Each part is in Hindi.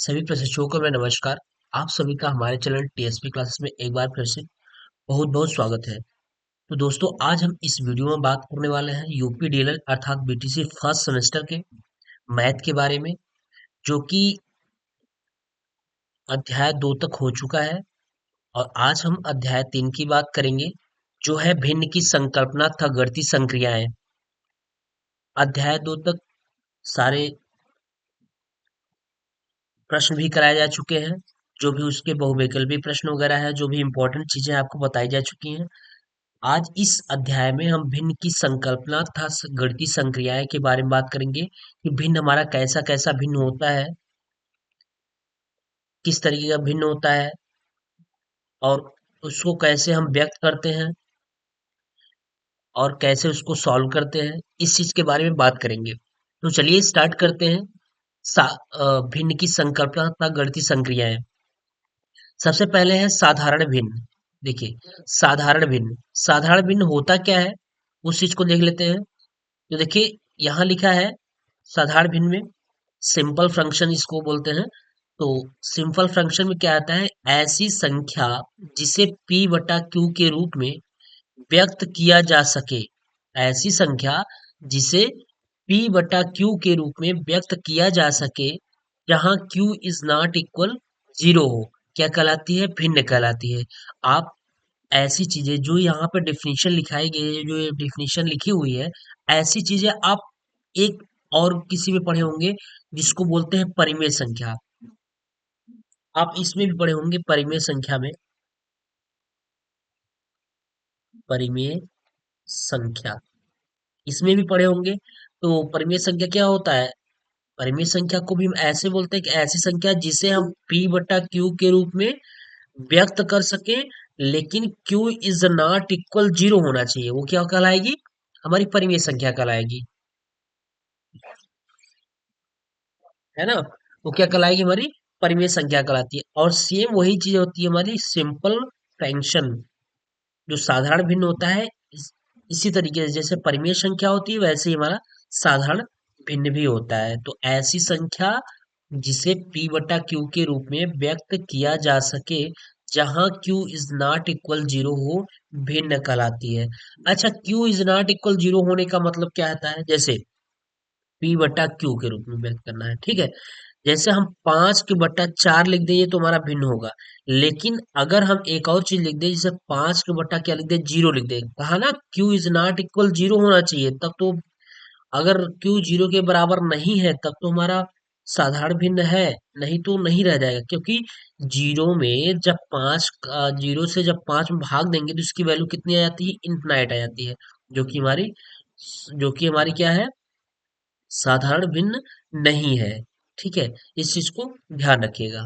सभी प्रशिक्षुओं को मैं नमस्कार। आप सभी का हमारे चैनल टीएसपी क्लासेस में एक बार फिर से बहुत बहुत स्वागत है। तो दोस्तों, आज हम इस वीडियो में बात करने वाले हैं यूपी डीएलएड अर्थात बीटीसी फर्स्ट सेमेस्टर के मैथ के बारे में, जो कि अध्याय 2 तक हो चुका है। और आज हम अध्याय 3 की बात करेंगे, जो है भिन्न की संकल्पना तथा गणितीय संक्रियाएं। अध्याय 2 तक सारे प्रश्न भी कराए जा चुके हैं, जो भी उसके बहुविकल्पी प्रश्न वगैरह है, जो भी इंपॉर्टेंट चीजें आपको बताई जा चुकी हैं। आज इस अध्याय में हम भिन्न की संकल्पना तथा गणितीय संक्रियाएं के बारे में बात करेंगे कि भिन्न हमारा कैसा कैसा भिन्न होता है, किस तरीके का भिन्न होता है और उसको कैसे हम व्यक्त करते हैं और कैसे उसको सॉल्व करते हैं, इस चीज के बारे में बात करेंगे। तो चलिए स्टार्ट करते हैं। भिन्न की संकल्पना तथा गणितीय संक्रियाएं। सबसे पहले है साधारण भिन्न। देखिए, साधारण भिन्न होता क्या है, उस चीज को देख लेते हैं। तो देखिए, यहाँ लिखा है साधारण भिन्न में सिंपल फंक्शन इसको बोलते हैं। तो सिंपल फंक्शन में क्या आता है, ऐसी संख्या जिसे p बटा q के रूप में व्यक्त किया जा सके। ऐसी संख्या जिसे p बटा q के रूप में व्यक्त किया जा सके, जहां q is not equal zero हो, क्या कहलाती है, भिन्न कहलाती है। आप ऐसी चीजें जो यहाँ पे डेफिनेशन लिखाई गई है, जो ये डेफिनेशन लिखी हुई है, ऐसी चीजें आप एक और किसी में पढ़े होंगे जिसको बोलते हैं परिमेय संख्या। आप इसमें भी पढ़े होंगे परिमेय संख्या में, परिमेय संख्या इसमें भी पढ़े होंगे। तो परिमेय संख्या क्या होता है, परिमेय संख्या को भी हम ऐसे बोलते हैं कि ऐसी संख्या जिसे हम p बटा q के रूप में व्यक्त कर सके, लेकिन q is not equal zero होना चाहिए। वो क्या कहलाएगी, हमारी परिमेय संख्या कहलाएगी, है ना। वो क्या कहलाएगी, हमारी परिमेय संख्या कहलाती है। और सेम वही चीज होती है हमारी सिंपल फ्रैक्शन, जो साधारण भिन्न होता है। इसी तरीके से जैसे परिमेय संख्या होती है, वैसे ही हमारा साधारण भिन्न भी होता है। तो ऐसी संख्या जिसे p बटा q के रूप में व्यक्त किया जा सके, जहां q is not equal zero हो, भिन्न कहलाती है। अच्छा, q is not equal zero होने का मतलब क्या होता है, जैसे p बटा q के रूप में व्यक्त करना है, ठीक है। जैसे हम 5 के बट्टा 4 लिख दें, तो हमारा भिन्न होगा। लेकिन अगर हम एक और चीज लिख दें, जैसे 5 के बट्टा क्या लिख दें, जीरो लिख दें, कहा ना q is not equal zero होना चाहिए, तब तो अगर q जीरो के बराबर नहीं है तब तो हमारा साधारण भिन्न है, नहीं तो नहीं रह जाएगा। क्योंकि जीरो में जब जीरो से जब 5 में भाग देंगे तो इसकी वैल्यू कितनी आ जाती है, इनफिनाइट आ जाती है, जो कि हमारी क्या है, साधारण भिन्न नहीं है। ठीक है, इस चीज को ध्यान रखिएगा।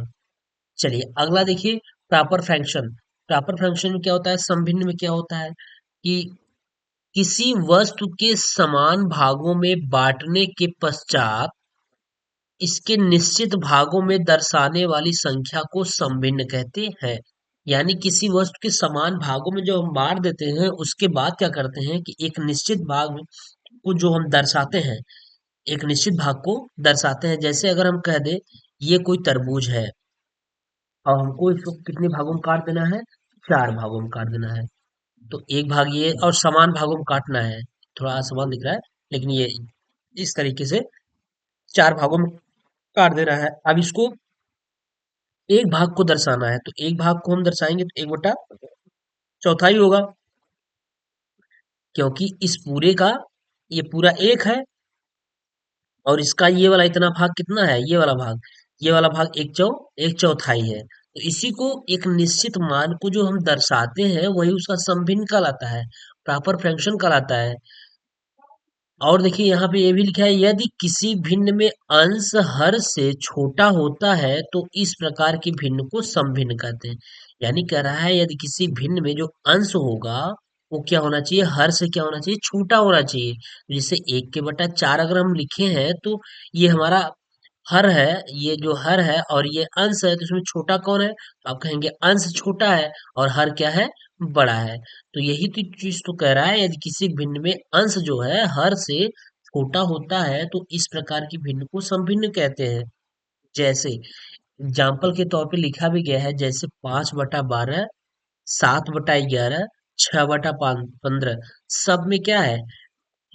चलिए अगला देखिए, प्रॉपर फंक्शन। प्रॉपर फंक्शन में क्या होता है, समभिन्न में क्या होता है कि किसी वस्तु के समान भागों में बांटने के पश्चात इसके निश्चित भागों में दर्शाने वाली संख्या को समभिन्न कहते हैं। यानी किसी वस्तु के समान भागों में जो हम बांट देते हैं, उसके बाद क्या करते हैं कि एक निश्चित भाग को जो हम दर्शाते हैं, एक निश्चित भाग को दर्शाते हैं। जैसे अगर हम कह दें ये कोई तरबूज है और हमको इसको कितने भागों में काट देना है, 4 भागों में काट देना है। तो एक भाग ये और समान भागों में काटना है, थोड़ा असमान दिख रहा है, लेकिन ये इस तरीके से 4 भागों में काट देना है। अब इसको एक भाग को दर्शाना है, तो एक भाग को हम दर्शाएंगे तो 1/4 होगा, क्योंकि इस पूरे का ये पूरा एक है और इसका ये वाला इतना भाग कितना है, ये वाला भाग एक चौथाई है। तो इसी को एक निश्चित मान को जो हम दर्शाते हैं, वही उसका समभिन्न कहलाता है, प्रॉपर फ्रैक्शन कहलाता है। और देखिए यहाँ पे ये भी लिखा है, यदि किसी भिन्न में अंश हर से छोटा होता है तो इस प्रकार के भिन्न को समभिन्न कहते हैं। यानी कह रहा है, यदि किसी भिन्न में जो अंश होगा वो क्या होना चाहिए, हर से क्या होना चाहिए, छोटा होना चाहिए। जैसे 1/4 अगर हम लिखे हैं, तो ये हमारा हर है, ये जो हर है और ये अंश है, तो इसमें छोटा कौन है, तो आप कहेंगे अंश छोटा है और हर क्या है, बड़ा है। तो यही तो चीज तो कह रहा है, यदि किसी भिन्न में अंश जो है हर से छोटा होता है तो इस प्रकार की भिन्न को समभिन्न कहते हैं। जैसे एग्जाम्पल के तौर पे लिखा भी गया है, जैसे 5/12, 7/11, 6/15, सब में क्या है,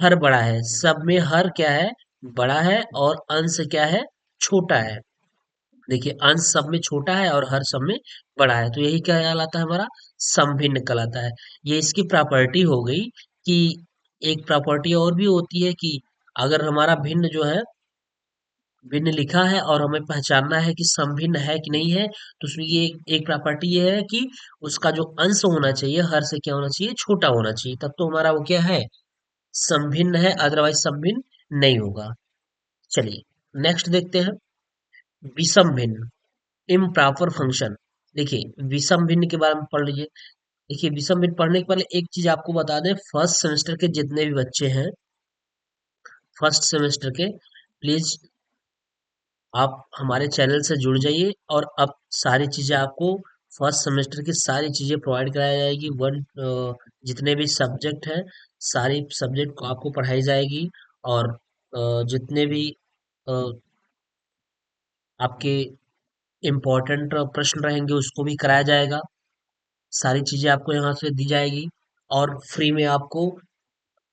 हर बड़ा है, सब में हर क्या है, बड़ा है, और अंश क्या है, छोटा है। देखिए अंश सब में छोटा है और हर सब में बड़ा है, तो यही क्या कहलाता है, हमारा समभिन्न कहलाता है। ये इसकी प्रॉपर्टी हो गई कि एक प्रॉपर्टी और भी होती है कि अगर हमारा भिन्न जो है, भिन्न लिखा है और हमें पहचानना है कि समभिन्न है कि नहीं है, तो उसमें ये एक प्रॉपर्टी ये है कि उसका जो अंश होना चाहिए हर से क्या होना चाहिए, छोटा होना चाहिए, तब तो हमारा वो क्या है, समभिन्न है, अदरवाइज समभिन्न नहीं होगा। चलिए नेक्स्ट देखते हैं, विषम भिन्न, इम्प्रॉपर फंक्शन। देखिए विषम भिन्न के बारे में पढ़ लीजिए। देखिए विषम भिन्न पढ़ने के पहले एक चीज आपको बता दें, फर्स्ट सेमेस्टर के जितने भी बच्चे हैं, फर्स्ट सेमेस्टर के, प्लीज आप हमारे चैनल से जुड़ जाइए, और अब सारी चीजें आपको, फर्स्ट सेमेस्टर की सारी चीजें प्रोवाइड कराई जाएगी। जितने भी सब्जेक्ट हैं, सारी सब्जेक्ट को आपको पढ़ाई जाएगी, और जितने भी अ, आपके इम्पोर्टेंट प्रश्न रहेंगे उसको भी कराया जाएगा। सारी चीजें आपको यहाँ से दी जाएगी, और फ्री में आपको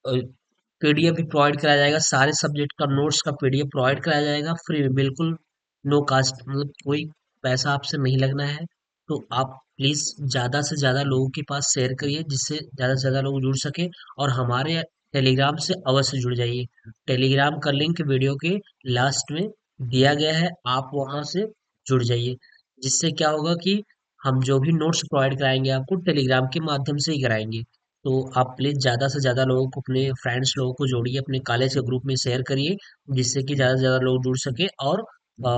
पीडीएफ भी प्रोवाइड कराया जाएगा, सारे सब्जेक्ट का नोट्स का पीडीएफ प्रोवाइड कराया जाएगा फ्री में, बिल्कुल नो कास्ट, मतलब कोई पैसा आपसे नहीं लगना है। तो आप प्लीज ज्यादा से ज्यादा लोगों के पास शेयर करिए, जिससे ज्यादा से ज्यादा लोग जुड़ सके, और हमारे टेलीग्राम से अवश्य जुड़ जाइए। टेलीग्राम का लिंक वीडियो के लास्ट में दिया गया है, आप वहां से जुड़ जाइए, जिससे क्या होगा कि हम जो भी नोट्स प्रोवाइड कराएंगे आपको टेलीग्राम के माध्यम से ही कराएंगे। तो आप प्लीज ज्यादा से ज्यादा लोगों को, अपने फ्रेंड्स लोगों को जोड़िए, अपने कॉलेज के ग्रुप में शेयर करिए, जिससे कि ज्यादा से ज्यादा लोग जुड़ सके, और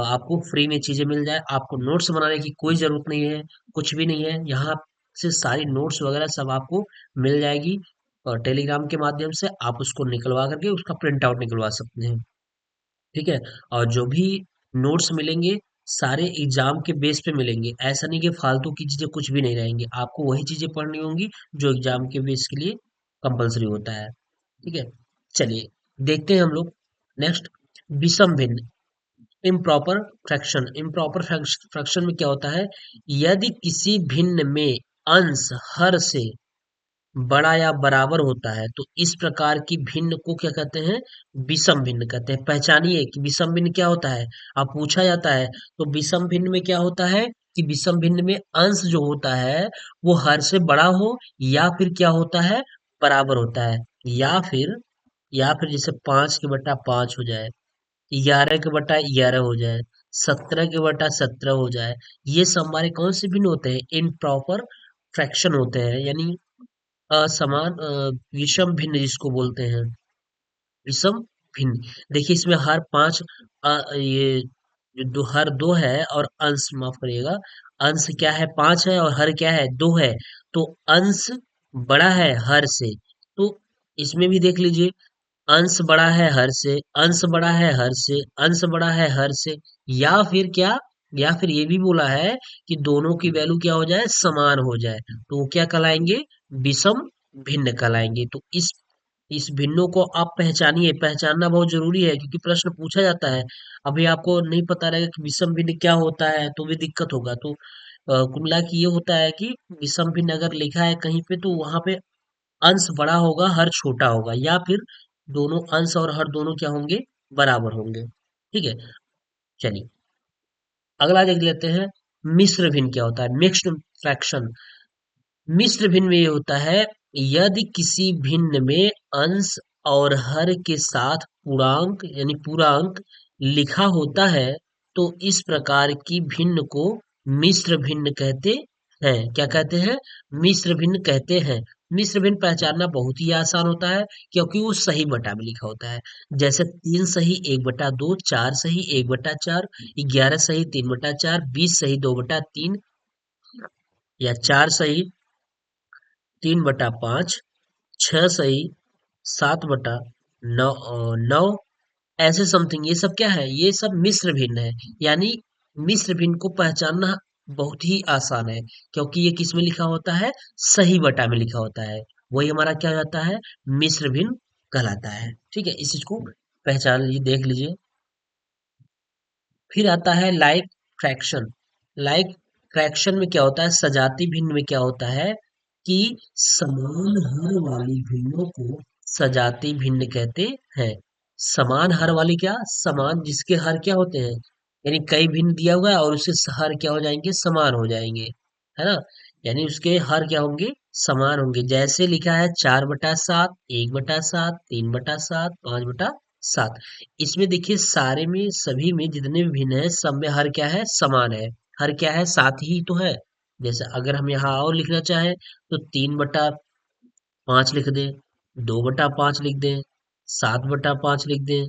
आपको फ्री में चीजें मिल जाए, आपको नोट्स बनाने की कोई जरूरत नहीं है, कुछ भी नहीं है, यहाँ से सारी नोट्स वगैरह सब आपको मिल जाएगी, और टेलीग्राम के माध्यम से आप उसको निकलवा करके उसका प्रिंट आउट निकलवा सकते हैं। ठीक है, और जो भी नोट्स मिलेंगे, सारे एग्जाम के बेस पे मिलेंगे, ऐसा नहीं कि फालतू की चीजें कुछ भी नहीं रहेंगी, आपको वही चीजें पढ़नी होंगी जो एग्जाम के बेस के लिए कंपलसरी होता है। ठीक है, चलिए देखते हैं हम लोग नेक्स्ट, विषम भिन्न, इम्प्रॉपर फ्रैक्शन। इम्प्रॉपर फ्रैक्शन में क्या होता है, यदि किसी भिन्न में अंश हर से बड़ा या बराबर होता है, तो इस प्रकार की भिन्न को क्या कहते हैं, विषम भिन्न कहते हैं। पहचानिए कि विषम भिन्न क्या होता है, अब पूछा जाता है, तो विषम भिन्न में क्या होता है कि विषम भिन्न में अंश जो होता है वो हर से बड़ा हो, या फिर क्या होता है, बराबर होता है, या फिर जैसे 5 के बटा 5 हो जाए, 11 के बटा 11 हो जाए, 17 के बटा 17 हो जाए, ये सब हमारे कौन से भिन्न होते हैं, इम्प्रॉपर फ्रैक्शन होते हैं, यानी विषम भिन्न जिसको बोलते हैं, विषम भिन्न। देखिए इसमें हर पांच, ये जो हर दो है, और अंश माफ करिएगा, अंश क्या है, 5 है, और हर क्या है, 2 है, तो अंश बड़ा है हर से। तो इसमें भी देख लीजिए, अंश बड़ा है हर से, अंश बड़ा है हर से, अंश बड़ा है हर से, या फिर क्या, या फिर ये भी बोला है कि दोनों की वैल्यू क्या हो जाए, समान हो जाए, तो वो क्या कहलाएंगे, विषम भिन्न कहलाएंगे। तो इस भिन्नों को आप पहचानिए, पहचानना बहुत जरूरी है, क्योंकि प्रश्न पूछा जाता है। अभी आपको नहीं पता रहेगा कि विषम भिन्न क्या होता है, तो भी दिक्कत होगा। तो कुल मिला के ये होता है कि विषम भिन्न अगर लिखा है कहीं पे, तो वहां पे अंश बड़ा होगा, हर छोटा होगा, या फिर दोनों अंश और हर दोनों क्या होंगे, बराबर होंगे। ठीक है, चलिए अगला देख लेते हैं, मिश्र भिन्न क्या होता है, मिक्स्ड फ्रैक्शन। मिश्र भिन्न में ये होता है, यदि किसी भिन्न में अंश और हर के साथ पूर्णांक यानी पूर्णांक लिखा होता है, तो इस प्रकार की भिन्न को मिश्र भिन्न कहते हैं। क्या कहते हैं, मिश्र भिन्न कहते हैं। मिश्र भिन्न पहचानना बहुत ही आसान होता है, क्योंकि वो सही बटा में लिखा होता है। जैसे 3 सही 1/2, 4 सही 1/4, 11 सही 3/4, 20 सही 2/3, या 4 सही 3/5, 6 सही 7/9, ऐसे समथिंग, ये सब क्या है, ये सब मिश्र भिन्न है। यानी मिश्र भिन्न को पहचानना बहुत ही आसान है, क्योंकि ये किस में लिखा होता है, सही बटा में लिखा होता है, वही हमारा क्या होता है, मिश्र भिन्न कहलाता है। ठीक है, इस चीज को पहचान लीजिए, देख लीजिए। फिर आता है लाइक, फ्रैक्शन। लाइक फ्रैक्शन में क्या होता है, सजाती भिन्न में क्या होता है कि समान हर वाली भिन्नों को सजाती भिन्न कहते हैं। समान हर वाली क्या, समान जिसके हर क्या होते हैं, यानी कई भिन्न दिया हुआ है और उसके हर क्या हो जाएंगे, समान हो जाएंगे, है ना। यानी उसके हर क्या होंगे, समान होंगे। जैसे लिखा है 4/7, 1/7, 3/7, 5/7। इसमें देखिए सारे में सभी में जितने भी भिन्न है सब में हर क्या है, समान है। हर क्या है, साथ ही तो है। जैसे अगर हम यहाँ और लिखना चाहें तो 3/5 लिख दें, 2/5 लिख दें, 7/5 लिख दें,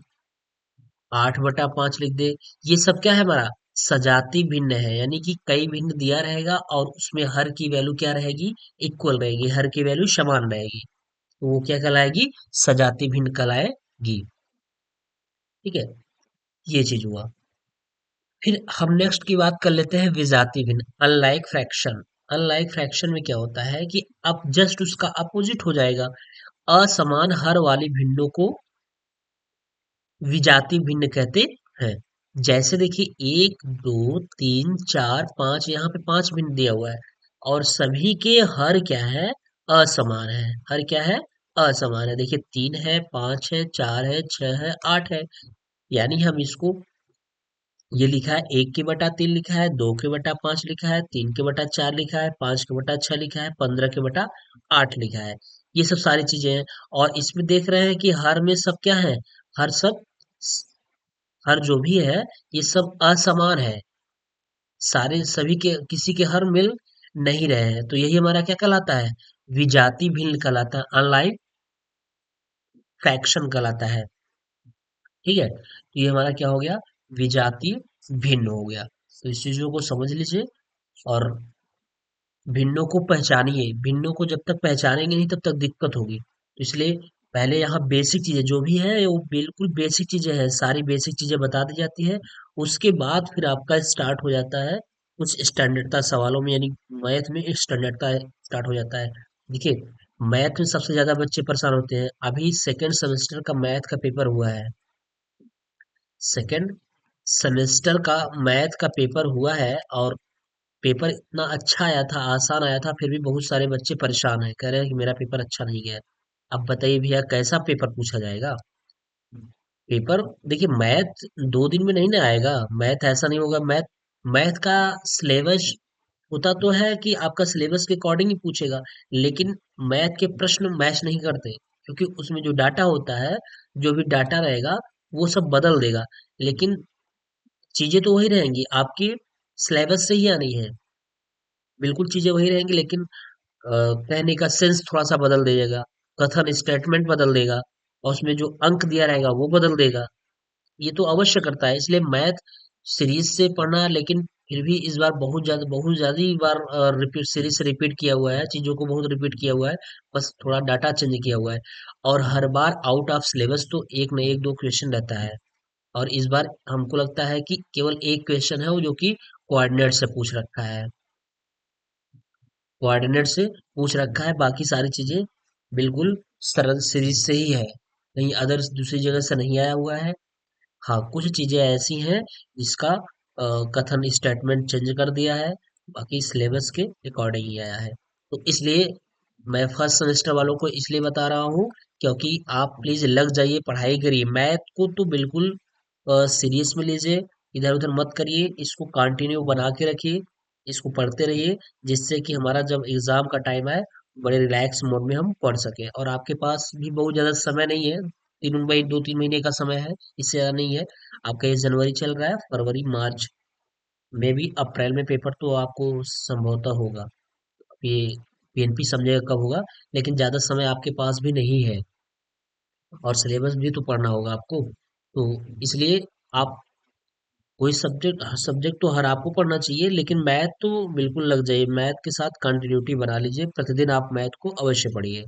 8/5 लिख दें। ये सब क्या है हमारा, सजाती भिन्न है, यानी कि कई भिन्न दिया रहेगा और उसमें हर की वैल्यू क्या रहेगी, इक्वल रहेगी, हर की वैल्यू समान रहेगी। तो वो क्या कहलाएगी, सजाती भिन्न कहलाएगी। ठीक है, ये चीज हुआ। फिर हम नेक्स्ट की बात कर लेते हैं विजातीय भिन्न, अनलाइक फ्रैक्शन। अनलाइक फ्रैक्शन में क्या होता है कि अब जस्ट उसका अपोजिट हो जाएगा। असमान हर वाली भिन्नों को विजातीय भिन्न कहते हैं। जैसे देखिए 1 2 3 4 5, यहाँ पे 5 भिन्न दिया हुआ है और सभी के हर क्या है, असमान है। हर क्या है, असमान है। देखिए 3 है, 5 है, 4 है, 6 है, 8 है। यानी हम इसको, ये लिखा है 1/3 लिखा है, 2/5 लिखा है, 3/4 लिखा है, 5/6 लिखा है, 15/8 लिखा है। ये सब सारी चीजें हैं। और इसमें देख रहे हैं कि हर में सब क्या है, हर सब, हर जो भी है ये सब असमान है। सारे सभी के किसी के हर मिल नहीं रहे हैं, तो यही हमारा क्या कहलाता है, विजातीय भिन्न कहलाता है, अनलाइक फ्रैक्शन कहलाता है। ठीक है, तो ये हमारा क्या हो गया, विजातीय भिन्न हो गया। तो इस चीजों को समझ लीजिए और भिन्नों को पहचानिए। भिन्नों को जब तक पहचानेंगे नहीं तब तक दिक्कत होगी। तो इसलिए पहले यहाँ बेसिक चीजें जो भी है वो बिल्कुल बेसिक चीजें हैं, सारी बेसिक चीजें बता दी जाती है। उसके बाद फिर आपका स्टार्ट हो जाता है कुछ स्टैंडर्डता सवालों में, यानी मैथ में एक स्टैंडर्डता स्टार्ट हो जाता है। देखिए मैथ में सबसे ज्यादा बच्चे परेशान होते हैं। अभी सेकेंड सेमेस्टर का मैथ का पेपर हुआ है, सेकेंड सेमेस्टर का मैथ का पेपर हुआ है और पेपर इतना अच्छा आया था, आसान आया था, फिर भी बहुत सारे बच्चे परेशान हैं, कह रहे हैं कि मेरा पेपर अच्छा नहीं गया। अब बताइए भैया कैसा पेपर पूछा जाएगा। पेपर देखिए मैथ 2 दिन में नहीं ना आएगा। मैथ ऐसा नहीं होगा। मैथ मैथ का सिलेबस होता तो है कि आपका सिलेबस के अकॉर्डिंग ही पूछेगा, लेकिन मैथ के प्रश्न मैच नहीं करते, क्योंकि उसमें जो डाटा होता है, जो भी डाटा रहेगा वो सब बदल देगा। लेकिन चीजें तो वही रहेंगी, आपकी सिलेबस से ही आनी है। बिल्कुल चीजें वही रहेंगी, लेकिन कहने का सेंस थोड़ा सा बदल देगा, कथन स्टेटमेंट बदल देगा और उसमें जो अंक दिया रहेगा वो बदल देगा। ये तो अवश्य करता है। इसलिए मैथ सीरीज से पढ़ना, लेकिन फिर भी इस बार बहुत ज्यादा ही बार रिपीट, सीरीज से रिपीट किया हुआ है, चीजों को बहुत रिपीट किया हुआ है। बस थोड़ा डाटा चेंज किया हुआ है। और हर बार आउट ऑफ सिलेबस तो एक न एक दो क्वेश्चन रहता है। और इस बार हमको लगता है कि केवल एक क्वेश्चन है वो, जो कि कोऑर्डिनेट से पूछ रखा है, कोऑर्डिनेट से पूछ रखा है। बाकी सारी चीजें बिल्कुल सरल सीरीज से ही है, कहीं अदर दूसरी जगह से नहीं आया हुआ है। हाँ कुछ चीजें ऐसी हैं जिसका कथन स्टेटमेंट चेंज कर दिया है, बाकी सिलेबस के अकॉर्डिंग ही आया है। तो इसलिए मैं फर्स्ट सेमेस्टर वालों को इसलिए बता रहा हूँ, क्योंकि आप प्लीज लग जाइए, पढ़ाई करिए। मैथ को तो बिल्कुल सीरियस में लीजिए, इधर उधर मत करिए, इसको कंटिन्यू बना के रखिए, इसको पढ़ते रहिए, जिससे कि हमारा जब एग्जाम का टाइम आए बड़े रिलैक्स मोड में हम पढ़ सकें। और आपके पास भी बहुत ज्यादा समय नहीं है, 2-3 महीने का समय है, इससे ज्यादा नहीं है। आपका ये जनवरी चल रहा है, फरवरी मार्च में भी, अप्रैल में पेपर तो आपको संभवतः होगा। ये पीएनपी समझेगा कब होगा, लेकिन ज्यादा समय आपके पास भी नहीं है और सिलेबस भी तो पढ़ना होगा आपको। तो इसलिए आप कोई सब्जेक्ट, हर सब्जेक्ट तो हर आपको पढ़ना चाहिए, लेकिन मैथ तो बिल्कुल लग जाइए, मैथ के साथ कंटिन्यूटी बना लीजिए, प्रतिदिन आप मैथ को अवश्य पढ़िए।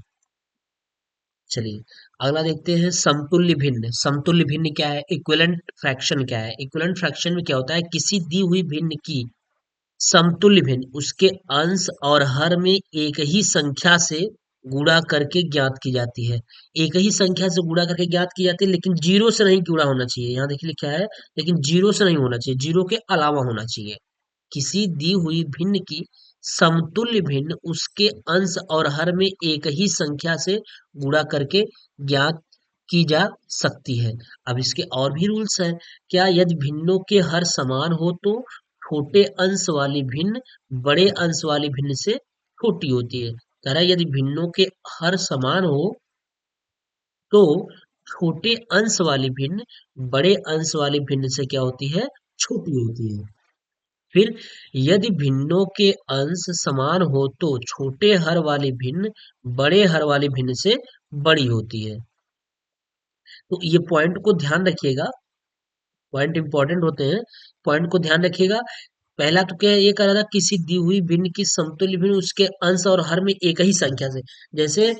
चलिए अगला देखते हैं समतुल्य भिन्न। समतुल्य भिन्न क्या है, इक्विवेलेंट फ्रैक्शन क्या है। इक्विवेलेंट फ्रैक्शन में क्या होता है, किसी दी हुई भिन्न की समतुल्य भिन्न उसके अंश और हर में एक ही संख्या से गुणा करके ज्ञात की जाती है। एक ही संख्या से गुणा करके ज्ञात की जाती है, लेकिन जीरो से नहीं गुणा होना चाहिए। यहाँ देखिए लिखा है, लेकिन जीरो से नहीं होना चाहिए, जीरो के अलावा होना चाहिए। किसी दी हुई भिन्न की समतुल्य भिन्न उसके अंश और हर में एक ही संख्या से गुणा करके ज्ञात की जा सकती है। अब इसके और भी रूल्स हैं। क्या? यदि भिन्नों के हर समान हो तो छोटे अंश वाली भिन्न बड़े अंश वाली भिन्न से छोटी होती है। कह रहा है यदि भिन्नों के हर समान हो तो छोटे अंश वाली भिन्न बड़े अंश वाली भिन्न से क्या होती है? छोटी होती है। फिर यदि भिन्नों के अंश समान हो तो छोटे हर वाली भिन्न बड़े हर वाली भिन्न से बड़ी होती है। तो ये पॉइंट को ध्यान रखिएगा, पॉइंट इंपॉर्टेंट होते हैं, पॉइंट को ध्यान रखिएगा। पहला तो क्या है, ये कह रहा था किसी दी हुई भिन्न की समतुल्य भिन्न उसके अंश और हर में एक ही संख्या से। जैसे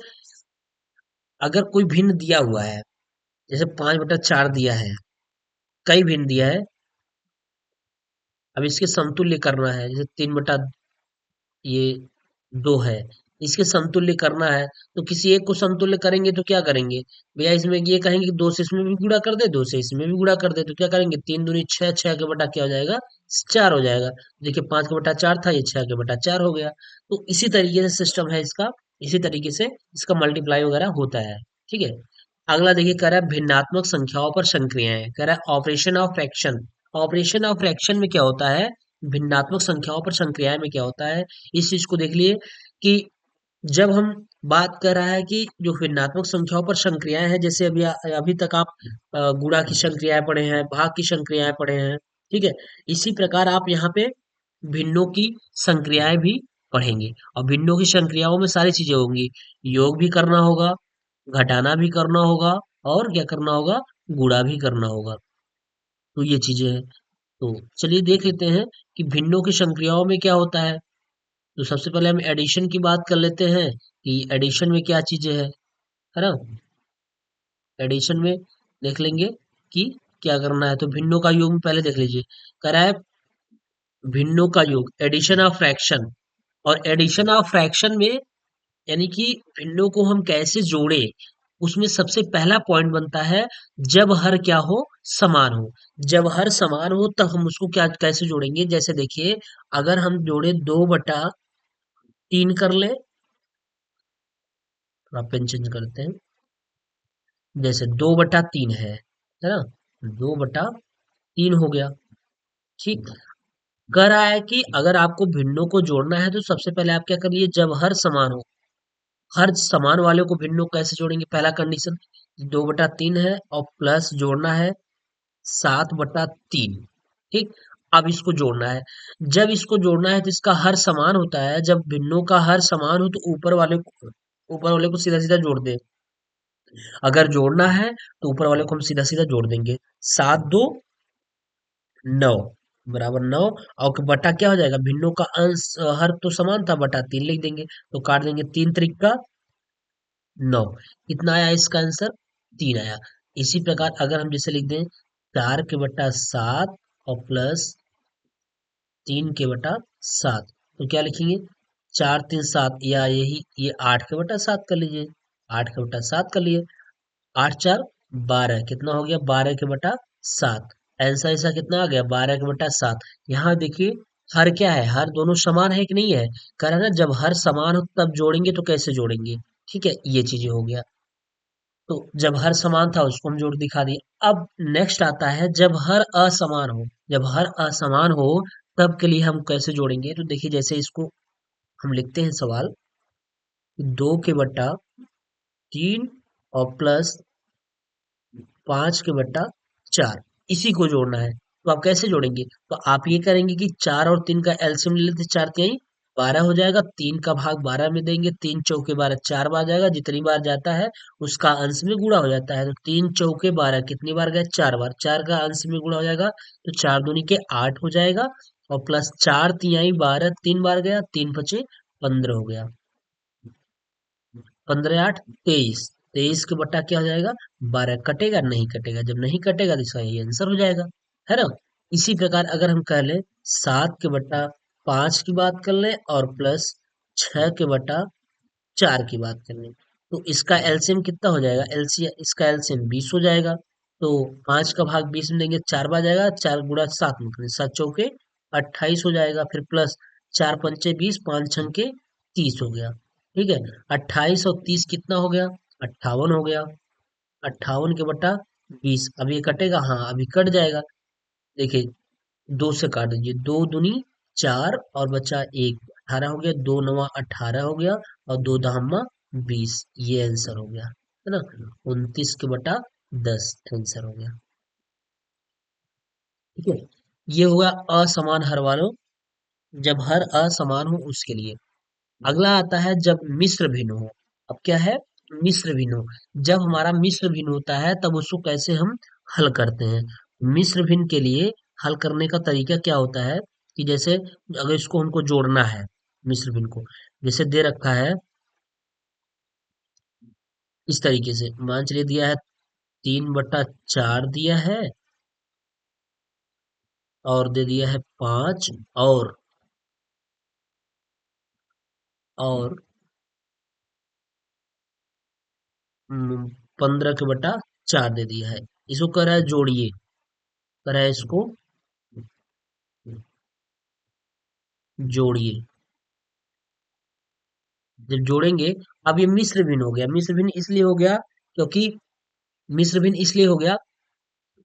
अगर कोई भिन्न दिया हुआ है, जैसे 5/4 दिया है, कई भिन्न दिया है, अब इसके समतुल्य करना है। जैसे 3/ये 2 है, इसके समतुल्य करना है, तो किसी एक को समतुल्य करेंगे तो क्या करेंगे? भैया इसमें ये कहेंगे कि 2 से इसमें भी गुणा कर दे, 2 से इसमें भी गुणा कर दे, तो क्या करेंगे? 3 दूनी 6, 6 के बटा क्या हो जाएगा? 4 हो जाएगा। देखिए 5/4 था, ये 6/4 हो गया। तो इसी तरीके से सिस्टम है इसका, इसी तरीके से इसका मल्टीप्लाई वगैरह होता है। ठीक है। अगला देखिए कह रहा है भिन्नात्मक संख्याओं पर संक्रियाएं, कह रहा है operation of fraction. Operation of fraction में क्या होता है? भिन्नात्मक संख्याओं पर संक्रियाएं में क्या होता है? इस चीज को देख लिए कि जब हम बात कर रहा है कि जो भिन्नात्मक संख्याओं पर संक्रियाएं हैं, जैसे अभी अभी तक आप गुणा की संक्रियाएं पढ़े हैं, भाग की संक्रियाएं पढ़े हैं, ठीक है। इसी प्रकार आप यहाँ पे भिन्नों की संक्रियाएं भी पढ़ेंगे, और भिन्नों की संक्रियाओं में सारी चीजें होंगी। योग भी करना होगा, घटाना भी करना होगा, और क्या करना होगा? गुणा भी करना होगा। तो ये चीजें हैं। तो चलिए देख लेते हैं कि भिन्नों की संक्रियाओं में क्या होता है। तो सबसे पहले हम एडिशन की बात कर लेते हैं कि एडिशन में क्या चीजें है ना। एडिशन में देख लेंगे कि क्या करना है। तो भिन्नों का योग में पहले देख लीजिए, कह रहा है भिन्नों का योग, एडिशन ऑफ फ्रैक्शन। और एडिशन ऑफ फ्रैक्शन में यानी कि भिन्नों को हम कैसे जोड़े, उसमें सबसे पहला पॉइंट बनता है जब हर क्या हो? समान हो। जब हर समान हो तब हम उसको क्या कैसे जोड़ेंगे? जैसे देखिए, अगर हम जोड़े 2/3 कर ले, थोड़ा पेन चेंज करते हैं। जैसे 2/3 है ना, 2/3 हो गया। ठीक। कह रहा है कि अगर आपको भिन्नों को जोड़ना है तो सबसे पहले आप क्या करिए, जब हर समान हो, हर समान वाले को भिन्नों को कैसे जोड़ेंगे? पहला कंडीशन, 2/3 है और प्लस जोड़ना है 7/3। ठीक। अब इसको जोड़ना है। जब इसको जोड़ना है तो इसका हर समान होता है, जब भिन्नों का हर समान हो तो ऊपर वाले को सीधा सीधा जोड़ दे। अगर जोड़ना है तो ऊपर वाले को हम सीधा सीधा जोड़ देंगे। 7×2 = 9 बराबर 9। और बटा क्या हो जाएगा? भिन्नों का अंश हर तो समान था, बटा 3 लिख देंगे, तो काट देंगे। 3×3 = 9। कितना आया इसका आंसर? 3 आया। इसी प्रकार अगर हम जैसे लिख दें 4/7 और प्लस 3/7, तो क्या लिखेंगे? 4×3 = 7, या यही ये 8/7 कर लीजिए, 8/7 कर लिए। 8×4 = 12, कितना हो गया? 12/7। आंसर ऐसा कितना आ गया? 12/7। यहाँ देखिए हर क्या है? हर दोनों समान है कि नहीं है? कह रहा है ना जब हर समान हो तब जोड़ेंगे, तो कैसे जोड़ेंगे? ठीक है, ये चीजें हो गया। तो जब हर समान था उसको हम जोड़ दिखा दिए। अब नेक्स्ट आता है जब हर असमान हो। जब हर असमान हो तब के लिए हम कैसे जोड़ेंगे? तो देखिए जैसे इसको हम लिखते हैं सवाल, 2/3 और प्लस 5/4, इसी को जोड़ना है। तो आप कैसे जोड़ेंगे? तो आप ये करेंगे कि 4 और 3 का एलसीएम ले लेते, 4×3 = 12 हो जाएगा। 3 का भाग 12 में देंगे, 3×4 = 12, 4 बार जाएगा, जितनी बार जाता है उसका अंश में गुणा हो जाता है। तो 3×4 = 12, कितनी बार गए? 4 बार, 4 का अंश में गुणा हो जाएगा, तो 4×2 = 8 हो जाएगा। और प्लस 4×3 = 12, 3 बार गया, 3×5 = 15 हो गया। 15×8 = 23, 23 के बट्टा क्या हो जाएगा? 12। कटेगा? नहीं कटेगा। जब नहीं कटेगा तो इसका ये आंसर हो जाएगा, है ना। इसी प्रकार अगर हम कह लें 7/5 की बात कर लें और प्लस 6/4 4 की बात करें तो इसका एलसीएम कितना हो जाएगा, एलसीएम इसका एलसीएम 20 हो जाएगा। तो 5 का भाग 20 में देंगे 4 बार जाएगा, 4 गुणा 7 में करें 7 चौके 28 हो जाएगा, फिर प्लस 4 पंचे 20, 5 छंके 30 हो गया। ठीक है, 28 और 30 कितना हो गया, 58 हो गया। 58 के बटा 20, अब ये कटेगा, हाँ अभी कट जाएगा। देखिए, दो से काट दीजिए, दो दूनी 4 और बचा एक, 18 हो गया, दो नवा 18 हो गया और दो दहम्मा 20, ये आंसर हो गया, है ना। 29 के बटा 10 आंसर हो गया। ठीक है, ये हुआ असमान हर वालों, जब हर असमान हो उसके लिए। अगला आता है जब मिश्र भिन्न हो। अब क्या है, मिश्र भिन्न हो। जब हमारा मिश्र भिन्न होता है तब उसको कैसे हम हल करते हैं। मिश्र भिन्न के लिए हल करने का तरीका क्या होता है कि जैसे अगर इसको हमको जोड़ना है, मिश्र भिन्न को जैसे दे रखा है इस तरीके से, मान चलिए दिया है 3/4 दिया है और दे दिया है 5 और 15/4 दे दिया है। इसको कह रहा है जोड़िए, कह रहा है इसको जोड़िए। जब जोड़ेंगे, अब ये मिश्र भिन्न हो गया। मिश्र भिन्न इसलिए हो गया क्योंकि मिश्र भिन्न इसलिए हो गया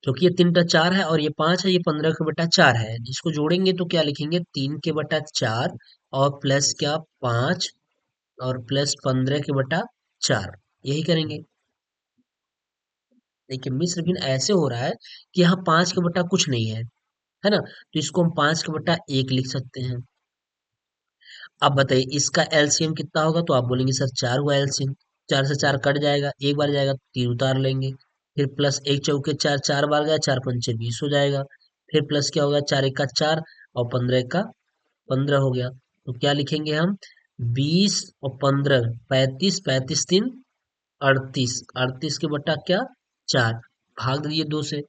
क्योंकि ये 3/4 है और ये 5 है, ये 15/4 है। जिसको जोड़ेंगे तो क्या लिखेंगे, 3/4 और प्लस क्या 5 और प्लस 15/4, यही करेंगे। देखिए, मिश्र भिन्न ऐसे हो रहा है कि यहाँ 5 के बटा कुछ नहीं है ना, तो इसको हम 5/1 लिख सकते हैं। अब बताइए इसका एलसीएम कितना होगा, तो आप बोलेंगे सर 4 हुआ एलसीएम। 4 से 4 कट जाएगा, एक बार जाएगा तो 3 उतार लेंगे। फिर प्लस एक चौके 4, 4 बार गया, 4 पंचे 20 हो जाएगा। फिर प्लस क्या होगा, 4 एक का 4 और 15 एक का 15 हो गया। तो क्या लिखेंगे हम, 20 और 15 35, 35 3 38, 38 के बटा क्या 4, भाग दीजिए 2 से,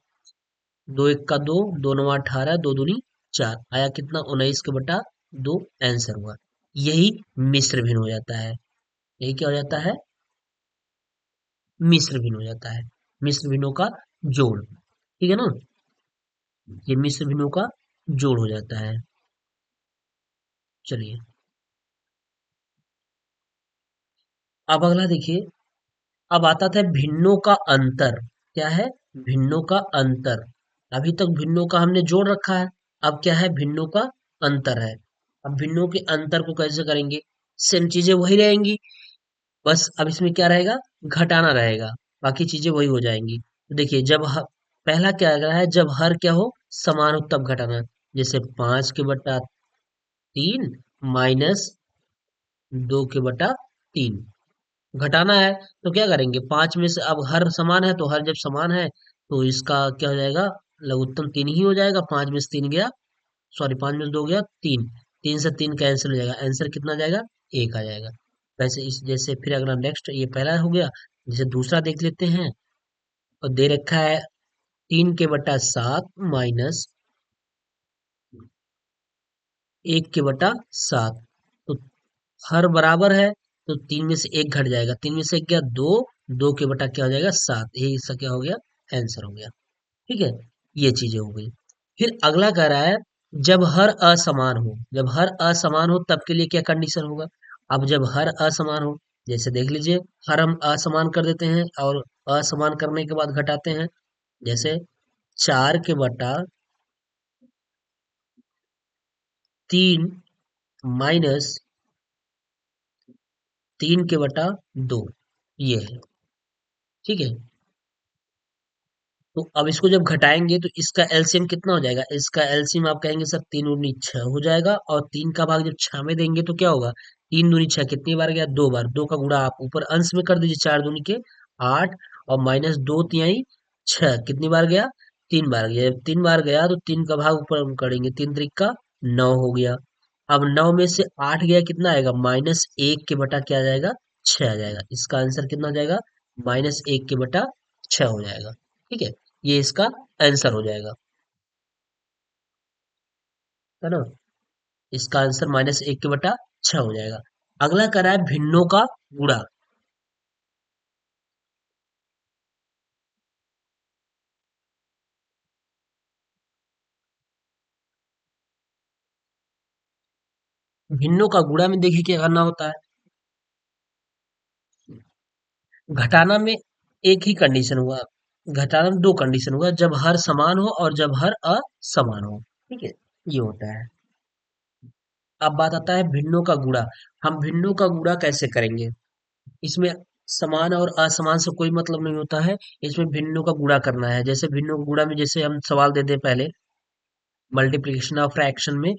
2 एक का 2, 2 नवा 18, 2 दूनी 4, आया कितना 19 के बटा 2 आंसर हुआ। यही मिश्र भिन्न हो जाता है। यही क्या हो जाता है, मिश्र भिन्न हो जाता है। मिश्र भिन्नों का जोड़, ठीक है ना, ये मिश्र भिन्नों का जोड़ हो जाता है। चलिए, अब अगला देखिए, अब आता था भिन्नों का अंतर। क्या है, भिन्नों का अंतर। अभी तक भिन्नों का हमने जोड़ रखा है, अब क्या है, भिन्नों का अंतर है। अब भिन्नों के अंतर को कैसे करेंगे, सेम चीजें वही रहेंगी, बस अब इसमें क्या रहेगा, घटाना रहेगा, बाकी चीजें वही हो जाएंगी। तो देखिए, पहला क्या आ रहा है, जब हर क्या हो समान हो तब घटाना। जैसे 5/3 माइनस 2/3 घटाना है, तो क्या करेंगे, 5 में से अब हर समान है, तो हर जब समान है तो इसका क्या हो जाएगा, लघुत्तम 3 ही हो जाएगा। 5 में से 3 गया, सॉरी 5 में से 2 गया 3, 3 से 3 कैंसिल हो जाएगा, आंसर कितना आ जाएगा, 1 आ जाएगा। वैसे इस जैसे फिर अगला नेक्स्ट, ये पहला हो गया, जैसे दूसरा देख लेते हैं। और दे रखा है 3/7 माइनस 1/7, तो हर बराबर है, तो 3 में से 1 घट जाएगा, 3 में से 1 गया 2, 2 के बटा क्या हो जाएगा 7, यही इसका क्या हो गया, आंसर हो गया। ठीक है, ये चीजें हो गई। फिर अगला कह रहा है जब हर असमान हो, जब हर असमान हो तब के लिए क्या कंडीशन होगा। अब जब हर असमान हो, जैसे देख लीजिए, हर हम असमान कर देते हैं और असमान करने के बाद घटाते हैं। जैसे 4/3 माइनस 3/2, ये है। ठीक है, तो अब इसको जब घटाएंगे तो इसका एलसीएम कितना हो जाएगा, इसका एलसीएम आप कहेंगे सर 3 दूनी 6 हो जाएगा, और 3 का भाग जब 6 में देंगे तो क्या होगा, 3 दूनी 6 कितनी बार गया, 2 बार, 2 का गुणा आप ऊपर अंश में कर दीजिए, 4 दूनी के 8 और माइनस 2 तिहाई 6 कितनी बार गया, 3 बार गया। जब 3 बार गया तो 3 का भाग ऊपर हम करेंगे, 3 त्रिक का 9 हो गया। अब 9 में से 8 गया, कितना आएगा, -1 के बटा क्या आ जाएगा, 6 आ जाएगा। इसका आंसर कितना हो जाएगा, -1 के बटा 6 हो जाएगा। ठीक है, ये इसका आंसर हो जाएगा, है ना। इसका आंसर -1 के बटा 6 हो जाएगा। अगला कह रहा है भिन्नों का गुणा। भिन्नों का गुणा में देखिए क्या करना होता है। घटाना में एक ही कंडीशन हुआ, घटाना में दो कंडीशन हुआ, जब हर समान हो और जब हर असमान हो। ठीक है, ये होता है। अब बात आता है भिन्नों का गुणा। हम भिन्नों का गुणा कैसे करेंगे? इसमें समान और असमान से कोई मतलब नहीं होता है। इसमें भिन्नों का गुणा करना है। जैसे भिन्नों का गुणा में जैसे हम सवाल दे दें पहले, मल्टीप्लिकेशन ऑफ फ्रैक्शन में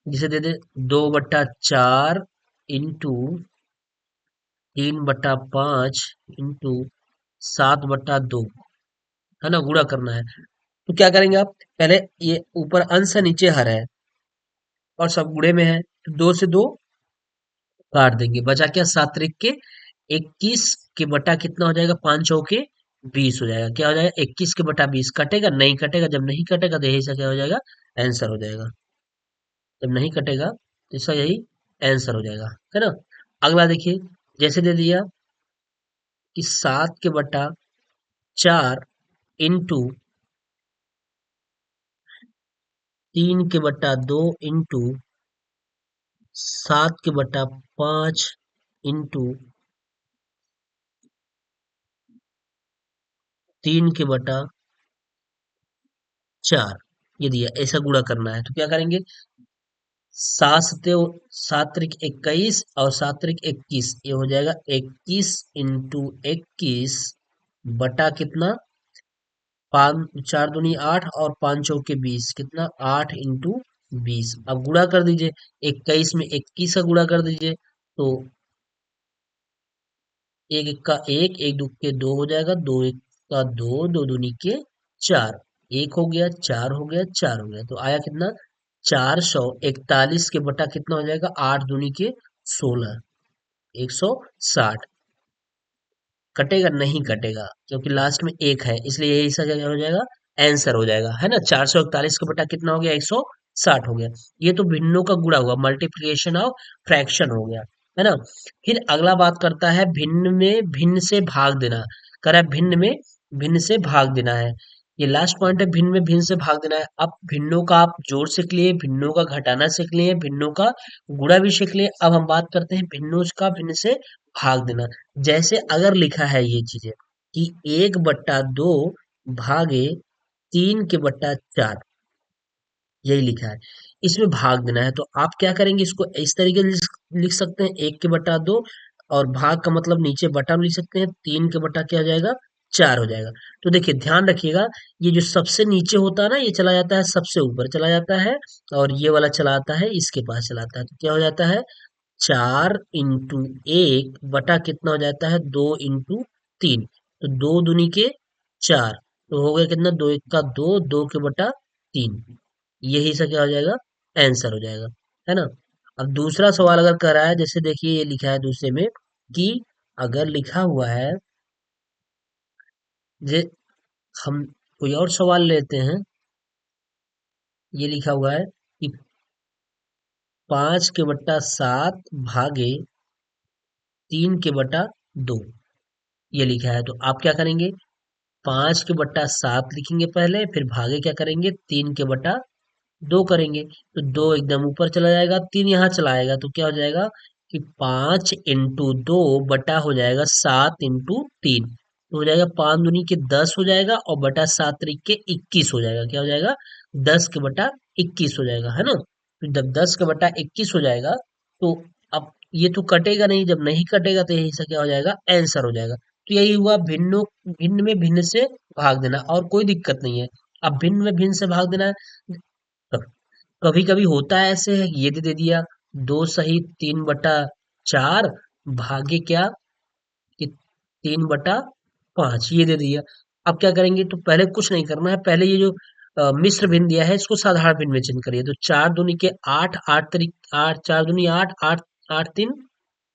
जिसे दे दे 2/4 इंटू 3/5 इंटू 7/2, है ना, गुणा करना है। तो क्या करेंगे आप, पहले ये ऊपर अंश है नीचे हर है और सब गुणे में है, तो 2 से 2 काट देंगे, बचा क्या, 7 त्रिक के 21 के बटा कितना हो जाएगा, 5 चौके 20 हो जाएगा। क्या हो जाएगा, 21 के बटा 20 कटेगा, नहीं कटेगा, जब नहीं कटेगा तो यही सा क्या हो जाएगा, आंसर हो जाएगा। जब नहीं कटेगा तो इसका यही आंसर हो जाएगा, है ना। अगला देखिए, जैसे दे दिया कि 7 के बटा 4 इंटू 3 के बटा 2 इंटू 7 के बटा 5 इंटू 3 के बटा 4, ये दिया, ऐसा गुणा करना है। तो क्या करेंगे, 7 त्रिक 21 और 7 त्रिक 21, ये हो जाएगा 21 इंटू 21 बटा कितना, 5 4 दूनी 8 और 5 चौके 20, कितना, 8 इंटू 20। अब गुणा कर दीजिए, 21 में 21 का गुणा कर दीजिए, तो एक एक का एक, एक दो के दो हो जाएगा, दो एक का दो, दो दूनी के चार, एक हो गया, चार हो गया, चार हो गया, तो आया कितना, 441 के बटा कितना हो जाएगा, 8 दूनी के 16, 160। कटेगा, नहीं कटेगा, क्योंकि लास्ट में एक है, इसलिए यही सा क्या हो जाएगा, आंसर हो जाएगा, है ना। 441 का बटा कितना हो गया, 160 हो गया। ये तो भिन्नों का गुणा हुआ, मल्टीप्लिकेशन ऑफ फ्रैक्शन हो गया, है ना। फिर अगला बात करता है भिन्न में भिन्न से भाग देना। कह रहा है भिन्न में भिन्न से भाग देना है। ये लास्ट पॉइंट है, भिन्न में भिन्न से भाग देना है। अब भिन्नों का आप जोड़ सीख लिए, भिन्नों का घटाना सीख लिए, भिन्नों का गुणा भी सीख लिए। अब हम बात करते हैं भिन्नों का भिन्न से भाग देना। जैसे अगर लिखा है ये चीजें कि 1/2 भागे 3 के बटा 4, यही लिखा है, इसमें भाग देना है, तो आप क्या करेंगे, इसको इस तरीके से लिख सकते हैं, 1 के बटा 2, और भाग का मतलब नीचे बटा में लिख सकते हैं, 3 के बटा क्या हो जाएगा, 4 हो जाएगा। तो देखिए ध्यान रखिएगा, ये जो सबसे नीचे होता है ना, ये चला जाता है सबसे ऊपर चला जाता है, और ये वाला चला आता है इसके पास चला आता है, तो क्या हो जाता है, 4 इंटू 1 बटा कितना हो जाता है, 2 इंटू 3, तो 2 दूनी के 4, तो हो गया कितना, 2 1 का 2, 2 के बटा 3, यही सा क्या हो जाएगा, आंसर हो जाएगा, है ना। अब दूसरा सवाल अगर कर रहा है, जैसे देखिए ये लिखा है दूसरे में कि अगर लिखा हुआ है, जे हम कोई और सवाल लेते हैं, ये लिखा हुआ है कि 5 के बटा 7 भागे 3 के बटा 2, ये लिखा है, तो आप क्या करेंगे, 5 के बटा 7 लिखेंगे पहले, फिर भागे क्या करेंगे, 3 के बटा 2 करेंगे, तो 2 एकदम ऊपर चला जाएगा, 3 यहाँ चला आएगा, तो क्या हो जाएगा कि 5 इंटू 2 बटा हो जाएगा 7 इंटू 3, तो हो जाएगा 5 दूनी के 10 हो जाएगा, और बटा 7 त्रिक के 21 हो जाएगा, क्या हो जाएगा, 10 के बटा 21 हो जाएगा, है ना। तो जब 10 के बटा 21 हो जाएगा, तो अब ये तो कटेगा नहीं, जब नहीं कटेगा तो यही सा क्या हो जाएगा, आंसर हो जाएगा। तो यही हुआ भिन्नों, भिन्न में भिन्न से भाग देना, और कोई दिक्कत नहीं है। अब भिन्न में भिन्न से भाग देना है, कभी कभी होता है ऐसे है, ये दे दिया 2 सही 3/4 भाग्य क्या, कि 3/5, ये दे दिया। अब क्या करेंगे, तो पहले कुछ नहीं करना है, पहले ये जो मिश्र भिन्न दिया है इसको साधारण भिन्न में चेंज करिए, तो 4 दूनी के 8, 8 4 दूनी 8, 8 8 3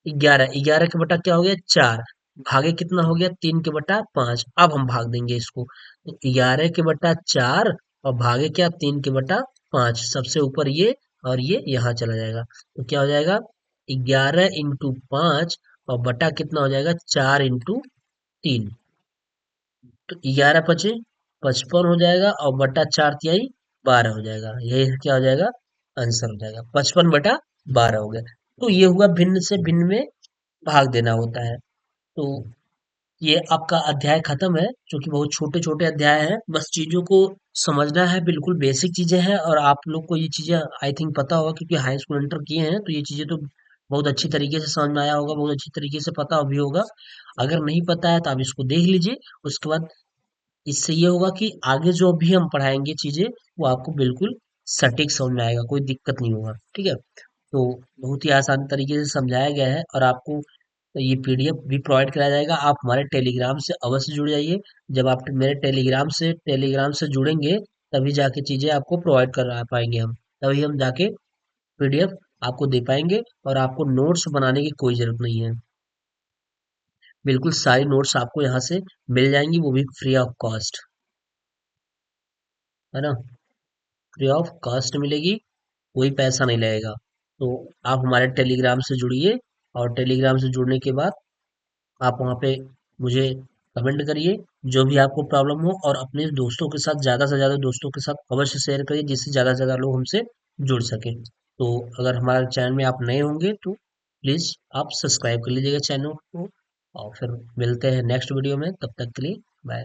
11, 11 के बटा क्या हो गया, 4, भागे कितना हो गया, 3 के बटा 5। अब हम भाग देंगे इसको, तो 11 के बटा 4 और भागे क्या, 3 के बटा 5, सबसे ऊपर ये और ये यहाँ चला जाएगा, तो क्या हो जाएगा, 11 × 5 और बटा कितना हो जाएगा 4 × 3। तो 11 × 5 = 55 हो जाएगा और बटा 4 × 3 = 12 हो जाएगा। यही क्या हो जाएगा, आंसर हो जाएगा 55/12 हो गया। तो ये हुआ भिन्न से भिन्न में भाग देना होता है। तो ये आपका अध्याय खत्म है, जो कि बहुत छोटे छोटे अध्याय हैं। बस चीजों को समझना है, बिल्कुल बेसिक चीजें हैं और आप लोग को ये चीजें आई थिंक पता होगा, क्योंकि हाई स्कूल इंटर किए हैं तो ये चीजें तो बहुत अच्छी तरीके से समझ में आया होगा, बहुत अच्छी तरीके से पता भी होगा। अगर नहीं पता है तो आप इसको देख लीजिए। उसके बाद इससे ये होगा कि आगे जो भी हम पढ़ाएंगे चीजें, वो आपको बिल्कुल सटीक समझ में आएगा, कोई दिक्कत नहीं होगा। ठीक है, तो बहुत ही आसान तरीके से समझाया गया है और आपको ये पीडीएफ भी प्रोवाइड कराया जाएगा। आप हमारे टेलीग्राम से अवश्य जुड़ जाइए। जब आप मेरे टेलीग्राम से जुड़ेंगे, तभी जाके चीजें आपको प्रोवाइड करा पाएंगे हम। तभी हम जाके पीडीएफ आपको दे पाएंगे और आपको नोट्स बनाने की कोई जरूरत नहीं है। बिल्कुल सारी नोट्स आपको यहाँ से मिल जाएंगी, वो भी फ्री ऑफ कॉस्ट, है ना। फ्री ऑफ कॉस्ट मिलेगी, कोई पैसा नहीं लगेगा। तो आप हमारे टेलीग्राम से जुड़िए और टेलीग्राम से जुड़ने के बाद आप वहाँ पे मुझे कमेंट करिए जो भी आपको प्रॉब्लम हो, और अपने दोस्तों के साथ, ज़्यादा से ज़्यादा दोस्तों के साथ अवश्य शेयर करिए, जिससे ज़्यादा से ज़्यादा लोग हमसे जुड़ सकें। तो अगर हमारे चैनल में आप नए होंगे तो प्लीज़ आप सब्सक्राइब कर लीजिएगा चैनल को, और फिर मिलते हैं नेक्स्ट वीडियो में। तब तक के लिए बाय।